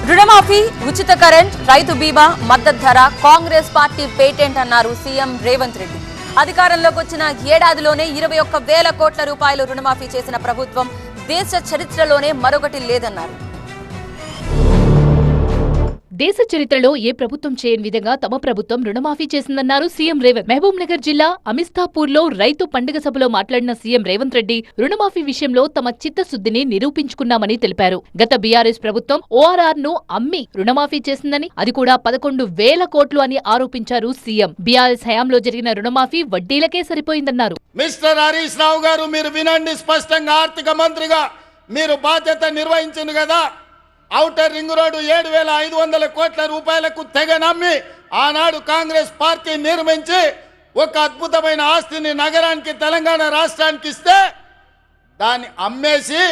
రుణమాఫీ, ఉచిత కరెంట్, రైతు బీమా, మద్దతు ధర కాంగ్రెస్ పార్టీ పేటెంట్ అన్నారు సీఎం రేవంత్ రెడ్డి. అధికారంలోకి వచ్చిన ఏడాదిలోనే 21,000 కోట్ల రూపాయలు రుణమాఫీ చేసిన ప్రభుత్వం దేశ చరిత్రలోనే మరొకటి లేదన్నారు. దేశ చరిత్రలో ఏ ప్రభుత్వం చేయని విధంగా తమ ప్రభుత్వం రుణమాఫీ చేసిందన్నారు సీఎం రేవంత్. మహబూబ్ నగర్ జిల్లా అమిస్తాపూర్లో రైతు పండుగ సభలో మాట్లాడిన సీఎం రేవంత్ రెడ్డి రుణమాఫీ విషయంలో తమ చిత్తశుద్ధిని నిరూపించుకున్నామని తెలిపారు. గత బీఆర్ఎస్ ప్రభుత్వం ఓఆర్ఆర్ ను అమ్మి రుణమాఫీ చేసిందని, అది కూడా 11,000 కోట్లు అని ఆరోపించారు సీఎం. బీఆర్ఎస్ హయాంలో జరిగిన రుణమాఫీ వడ్డీలకే సరిపోయిందన్నారు. మిస్టర్ హరీష్ రావు గారు, మీరు వినండి స్పష్టంగా. ఆర్థిక మంత్రిగా మీరు బాధ్యత నిర్వహించింది కదా. ఔటర్ రింగ్ రోడ్డు 7,500 కోట్ల రూపాయలకు తెగ నమ్మి ఆనాడు కాంగ్రెస్ పార్టీ నిర్మించి ఒక అద్భుతమైన ఆస్తిని నగరానికి, తెలంగాణ రాష్ట్రానికి ఇస్తే దాన్ని అమ్మేసి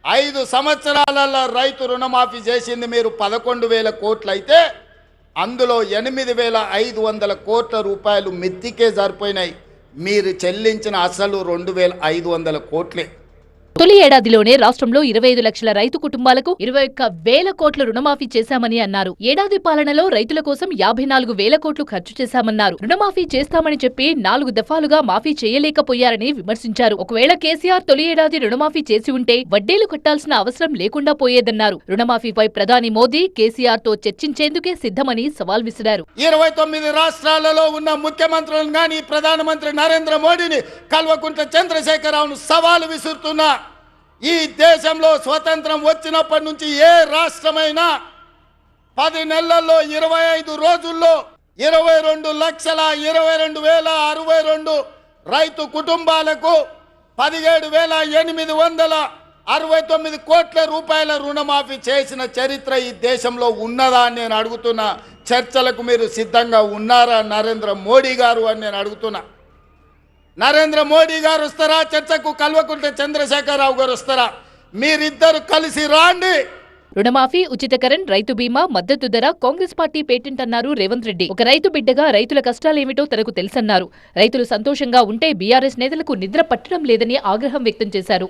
5 సంవత్సరాలలో రైతు రుణమాఫీ చేసింది మీరు 11,000 కోట్లు అయితే అందులో 8,500 కోట్ల రూపాయలు మిత్తికే సరిపోయినాయి. మీరు చెల్లించిన అసలు 2,500 కోట్లే. తొలి ఏడాదిలోనే రాష్ట్రంలో 25 లక్షల రైతు కుటుంబాలకు 21,000 కోట్ల రుణమాఫీ చేశామని అన్నారు. ఏడాది పాలనలో రైతుల కోసం 54,000 కోట్లు ఖర్చు చేశామన్నారు. రుణమాఫీ చేస్తామని చెప్పి 4 దఫాలుగా మాఫీ చేయలేకపోయారని విమర్శించారు. ఒకవేళ కేసీఆర్ తొలి ఏడాది రుణమాఫీ చేసి ఉంటే వడ్డీలు కట్టాల్సిన అవసరం లేకుండా పోయేదన్నారు. రుణమాఫీపై ప్రధాని మోదీ కేసీఆర్ తో చర్చించేందుకే సిద్ధమని సవాల్ విసిరారు. 29 రాష్ట్రాలలో ఉన్న ముఖ్యమంత్రులను గాని, ప్రధానమంత్రి నరేంద్ర మోడీని, కల్వకుంట్ల చంద్రశేఖరరావును సవాలు విసురుతున్నా. ఈ దేశంలో స్వతంత్రం వచ్చినప్పటి నుంచి ఏ రాష్ట్రమైనా 10 నెలల్లో 25 రోజుల్లో 22,22,062 రైతు కుటుంబాలకు 17,869 కోట్ల రూపాయల రుణమాఫీ చేసిన చరిత్ర ఈ దేశంలో ఉన్నదా అని నేను అడుగుతున్నా. చర్చలకు మీరు సిద్ధంగా ఉన్నారా నరేంద్ర మోడీ గారు అని నేను అడుగుతున్నా. నరేంద్ర మోడీ గారు వస్తారా చర్చకు? కల్వకుంట్ల చంద్రశేఖరరావు గారు వస్తారా? మీరిద్దరు కలిసి రాండి. రుణమాఫీ, ఉచిత కరెంట్, రైతు బీమా, మద్దతు ధర కాంగ్రెస్ పార్టీ పేటెంట్ అన్నారు రేవంత్ రెడ్డి. ఒక రైతు బిడ్డగా రైతుల కష్టాలేమిటో తనకు తెలుసన్నారు. రైతులు సంతోషంగా ఉంటే బీఆర్ఎస్ నేతలకు నిద్ర పట్టడం లేదని ఆగ్రహం వ్యక్తం చేశారు.